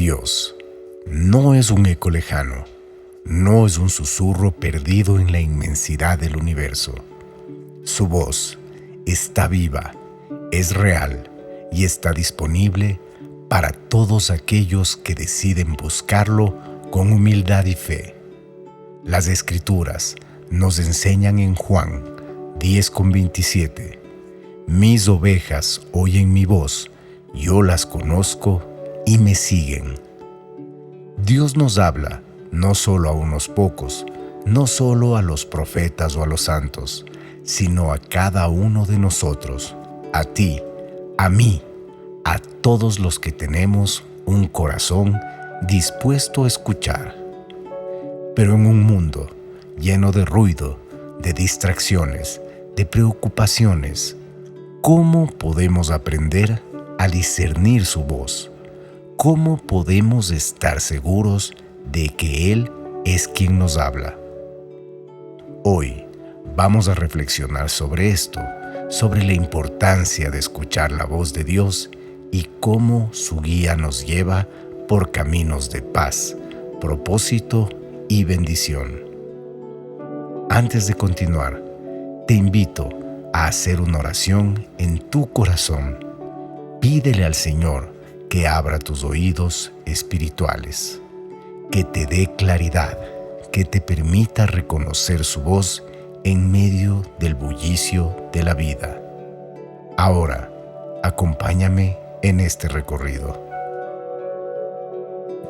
Dios no es un eco lejano, no es un susurro perdido en la inmensidad del universo. Su voz está viva, es real y está disponible para todos aquellos que deciden buscarlo con humildad y fe. Las Escrituras nos enseñan en Juan 10:27: mis ovejas oyen mi voz, yo las conozco y me siguen. Dios nos habla no solo a unos pocos, no solo a los profetas o a los santos, sino a cada uno de nosotros, a ti, a mí, a todos los que tenemos un corazón dispuesto a escuchar. Pero en un mundo lleno de ruido, de distracciones, de preocupaciones, ¿cómo podemos aprender a discernir su voz? ¿Cómo podemos estar seguros de que Él es quien nos habla? Hoy vamos a reflexionar sobre esto, sobre la importancia de escuchar la voz de Dios y cómo su guía nos lleva por caminos de paz, propósito y bendición. Antes de continuar, te invito a hacer una oración en tu corazón. Pídele al Señor que abra tus oídos espirituales, que te dé claridad, que te permita reconocer su voz en medio del bullicio de la vida. Ahora, acompáñame en este recorrido.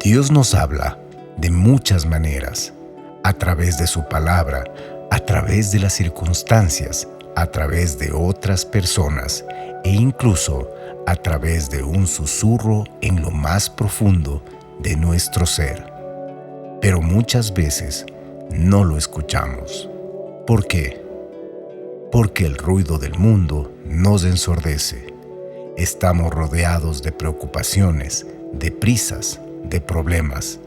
Dios nos habla de muchas maneras, a través de su palabra, a través de las circunstancias, a través de otras personas e incluso a través de un susurro en lo más profundo de nuestro ser. Pero muchas veces no lo escuchamos. ¿Por qué? Porque el ruido del mundo nos ensordece. Estamos rodeados de preocupaciones, de prisas, de problemas,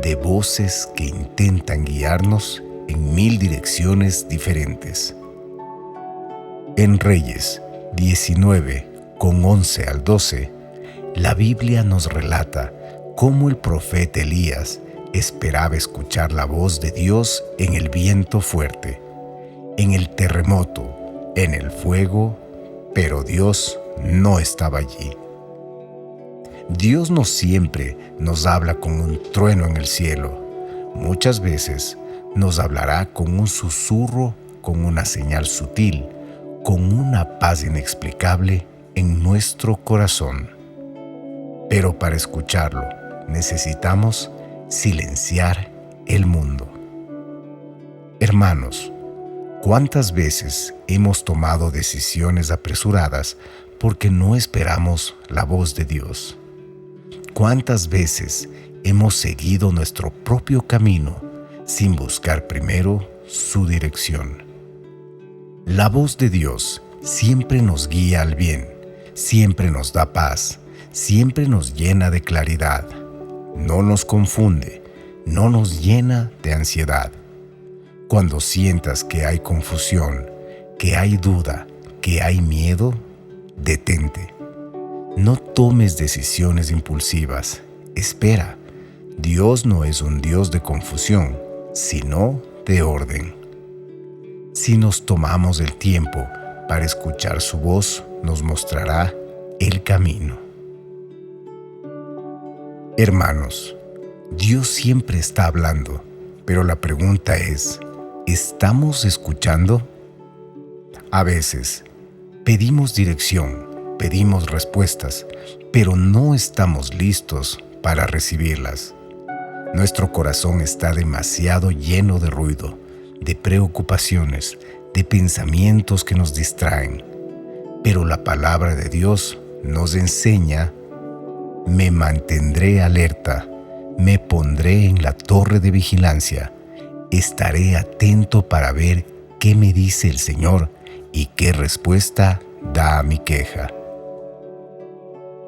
de voces que intentan guiarnos en 1000 direcciones diferentes. En Reyes 19:11 al 12, la Biblia nos relata cómo el profeta Elías esperaba escuchar la voz de Dios en el viento fuerte, en el terremoto, en el fuego, pero Dios no estaba allí. Dios no siempre nos habla con un trueno en el cielo. Muchas veces nos hablará con un susurro, con una señal sutil, con una paz inexplicable en nuestro corazón. Pero para escucharlo, necesitamos silenciar el mundo. Hermanos, ¿cuántas veces hemos tomado decisiones apresuradas porque no esperamos la voz de Dios? ¿Cuántas veces hemos seguido nuestro propio camino sin buscar primero su dirección? La voz de Dios siempre nos guía al bien, siempre nos da paz, siempre nos llena de claridad, no nos confunde, no nos llena de ansiedad. Cuando sientas que hay confusión, que hay duda, que hay miedo, detente. No tomes decisiones impulsivas. Espera. Dios no es un Dios de confusión, sino de orden. Si nos tomamos el tiempo para escuchar su voz, nos mostrará el camino. Hermanos, Dios siempre está hablando, pero la pregunta es, ¿estamos escuchando? A veces, pedimos dirección, pedimos respuestas, pero no estamos listos para recibirlas. Nuestro corazón está demasiado lleno de ruido, de preocupaciones, de pensamientos que nos distraen. Pero la palabra de Dios nos enseña: me mantendré alerta, me pondré en la torre de vigilancia, estaré atento para ver qué me dice el Señor y qué respuesta da a mi queja.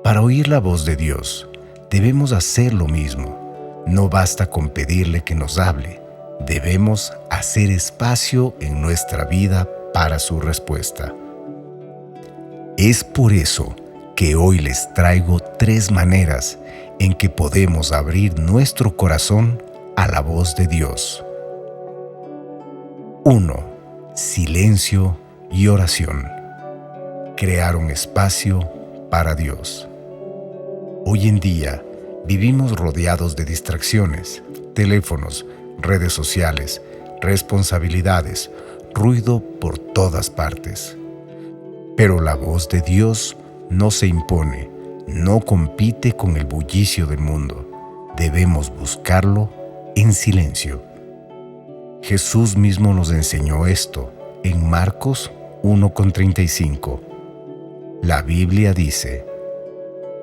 Para oír la voz de Dios, debemos hacer lo mismo. No basta con pedirle que nos hable. Debemos hacer espacio en nuestra vida para su respuesta. Es por eso que hoy les traigo 3 maneras en que podemos abrir nuestro corazón a la voz de Dios. 1. Silencio y oración. Crear un espacio para Dios. Hoy en día vivimos rodeados de distracciones, teléfonos, redes sociales, responsabilidades, ruido por todas partes. Pero la voz de Dios no se impone, no compite con el bullicio del mundo. Debemos buscarlo en silencio. Jesús mismo nos enseñó esto en Marcos 1:35. La Biblia dice: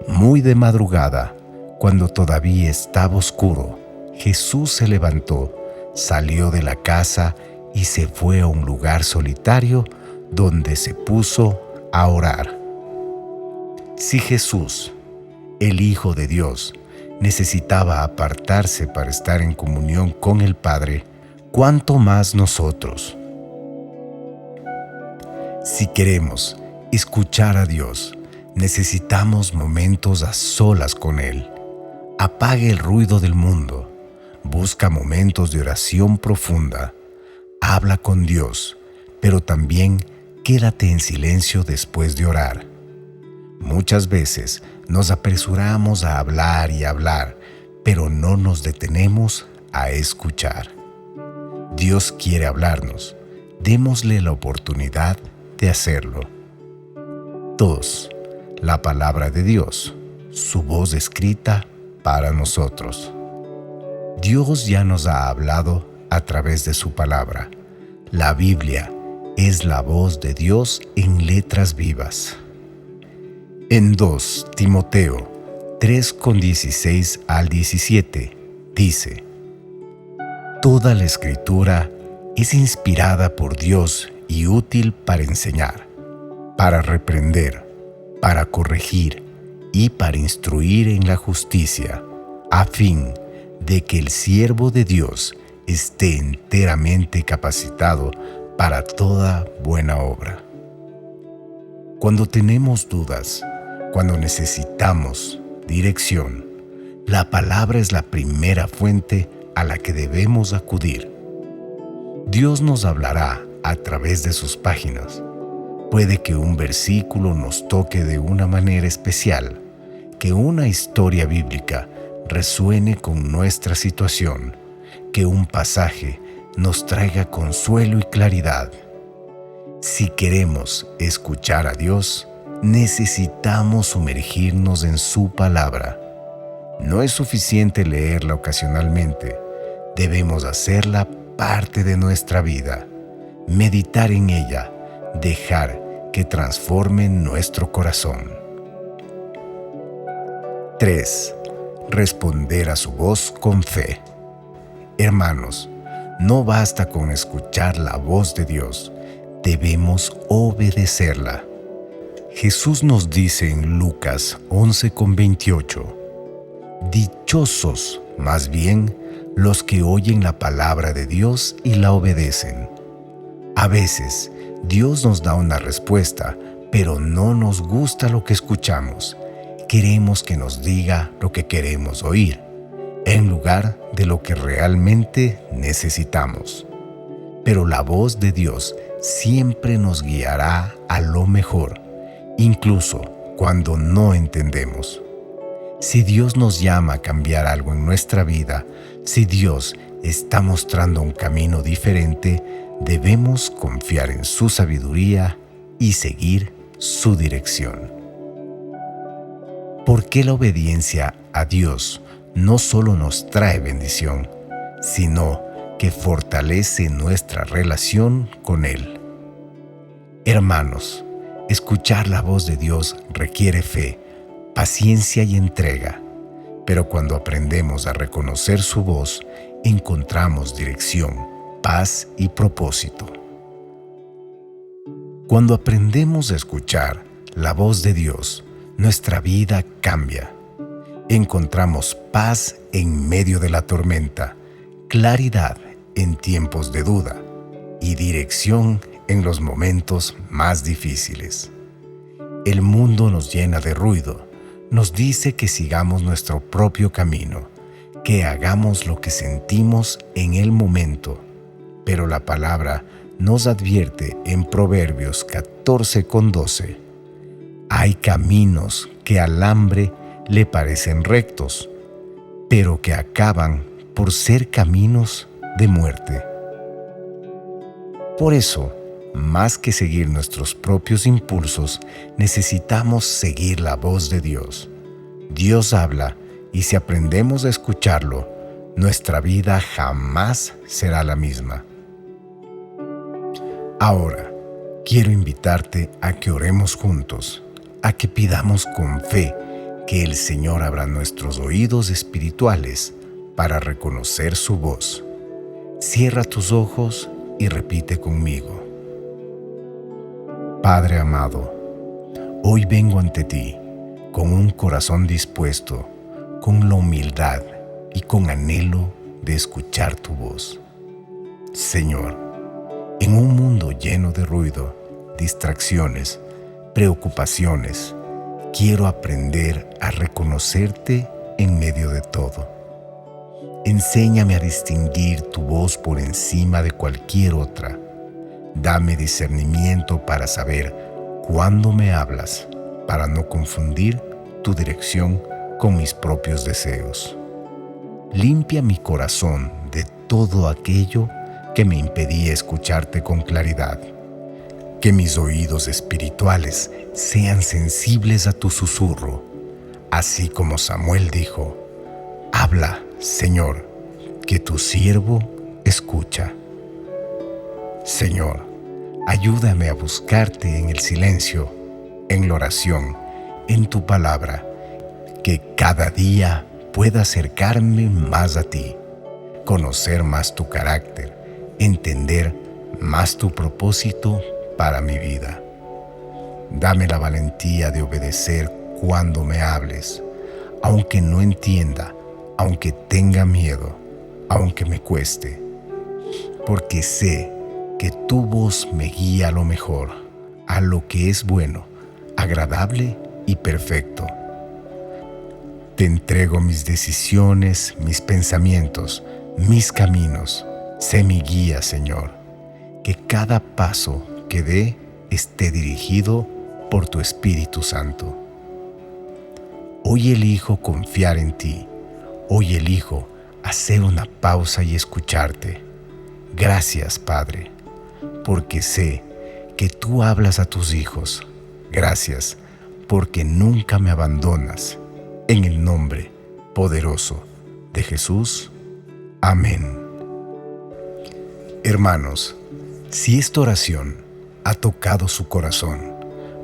muy de madrugada, cuando todavía estaba oscuro, Jesús se levantó, salió de la casa y se fue a un lugar solitario donde se puso a orar. Si Jesús, el Hijo de Dios, necesitaba apartarse para estar en comunión con el Padre, ¿cuánto más nosotros? Si queremos escuchar a Dios, necesitamos momentos a solas con Él. Apague el ruido del mundo. Busca momentos de oración profunda. Habla con Dios, pero también quédate en silencio después de orar. Muchas veces nos apresuramos a hablar y hablar, pero no nos detenemos a escuchar. Dios quiere hablarnos. Démosle la oportunidad de hacerlo. 2. La palabra de Dios, su voz escrita para nosotros. Dios ya nos ha hablado a través de su palabra. La Biblia es la voz de Dios en letras vivas. En 2 Timoteo 3:16 al 17 dice: toda la Escritura es inspirada por Dios y útil para enseñar, para reprender, para corregir y para instruir en la justicia, a fin de que el siervo de Dios esté enteramente capacitado para toda buena obra. Cuando tenemos dudas, cuando necesitamos dirección, la palabra es la primera fuente a la que debemos acudir. Dios nos hablará a través de sus páginas. Puede que un versículo nos toque de una manera especial, que una historia bíblica resuene con nuestra situación, que un pasaje nos traiga consuelo y claridad. Si queremos escuchar a Dios, necesitamos sumergirnos en su palabra. No es suficiente leerla ocasionalmente, debemos hacerla parte de nuestra vida, meditar en ella, dejar que transforme nuestro corazón. 3. Responder a su voz con fe. Hermanos, no basta con escuchar la voz de Dios, debemos obedecerla. Jesús nos dice en Lucas 11:28: dichosos, más bien, los que oyen la palabra de Dios y la obedecen. A veces, Dios nos da una respuesta, pero no nos gusta lo que escuchamos. Queremos que nos diga lo que queremos oír, en lugar de lo que realmente necesitamos. Pero la voz de Dios siempre nos guiará a lo mejor, incluso cuando no entendemos. Si Dios nos llama a cambiar algo en nuestra vida, si Dios está mostrando un camino diferente, debemos confiar en su sabiduría y seguir su dirección. Porque la obediencia a Dios no solo nos trae bendición, sino que fortalece nuestra relación con Él. Hermanos, escuchar la voz de Dios requiere fe, paciencia y entrega, pero cuando aprendemos a reconocer su voz, encontramos dirección, paz y propósito. Cuando aprendemos a escuchar la voz de Dios, nuestra vida cambia. Encontramos paz en medio de la tormenta, claridad en tiempos de duda y dirección en los momentos más difíciles. El mundo nos llena de ruido, nos dice que sigamos nuestro propio camino, que hagamos lo que sentimos en el momento. Pero la palabra nos advierte en Proverbios 14:12. Hay caminos que al hambre le parecen rectos, pero que acaban por ser caminos de muerte. Por eso, más que seguir nuestros propios impulsos, necesitamos seguir la voz de Dios. Dios habla, y si aprendemos a escucharlo, nuestra vida jamás será la misma. Ahora, quiero invitarte a que oremos juntos, a que pidamos con fe que el Señor abra nuestros oídos espirituales para reconocer su voz. Cierra tus ojos y repite conmigo. Padre amado, hoy vengo ante ti con un corazón dispuesto, con la humildad y con anhelo de escuchar tu voz. Señor, en un mundo lleno de ruido, distracciones, preocupaciones, quiero aprender a reconocerte en medio de todo. Enséñame a distinguir tu voz por encima de cualquier otra. Dame discernimiento para saber cuándo me hablas, para no confundir tu dirección con mis propios deseos. Limpia mi corazón de todo aquello que me impedía escucharte con claridad. Que mis oídos espirituales sean sensibles a tu susurro, así como Samuel dijo: habla, Señor, que tu siervo escucha. Señor, ayúdame a buscarte en el silencio, en la oración, en tu palabra, que cada día pueda acercarme más a ti, conocer más tu carácter, entender más tu propósito para mi vida. Dame la valentía de obedecer cuando me hables, aunque no entienda, aunque tenga miedo, aunque me cueste, porque sé que tu voz me guía a lo mejor, a lo que es bueno, agradable y perfecto. Te entrego mis decisiones, mis pensamientos, mis caminos. Sé mi guía, Señor. Que cada paso que dé esté dirigido por tu Espíritu Santo. Hoy elijo confiar en ti. Hoy elijo hacer una pausa y escucharte. Gracias, Padre, porque sé que tú hablas a tus hijos. Gracias, porque nunca me abandonas. En el nombre poderoso de Jesús. Amén. Hermanos, si esta oración ha tocado su corazón,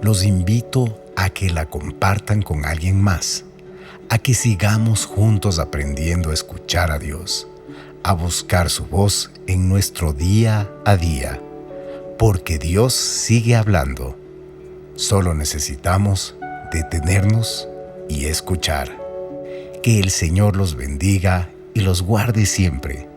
los invito a que la compartan con alguien más, a que sigamos juntos aprendiendo a escuchar a Dios, a buscar su voz en nuestro día a día, porque Dios sigue hablando. Solo necesitamos detenernos y escuchar. Que el Señor los bendiga y los guarde siempre.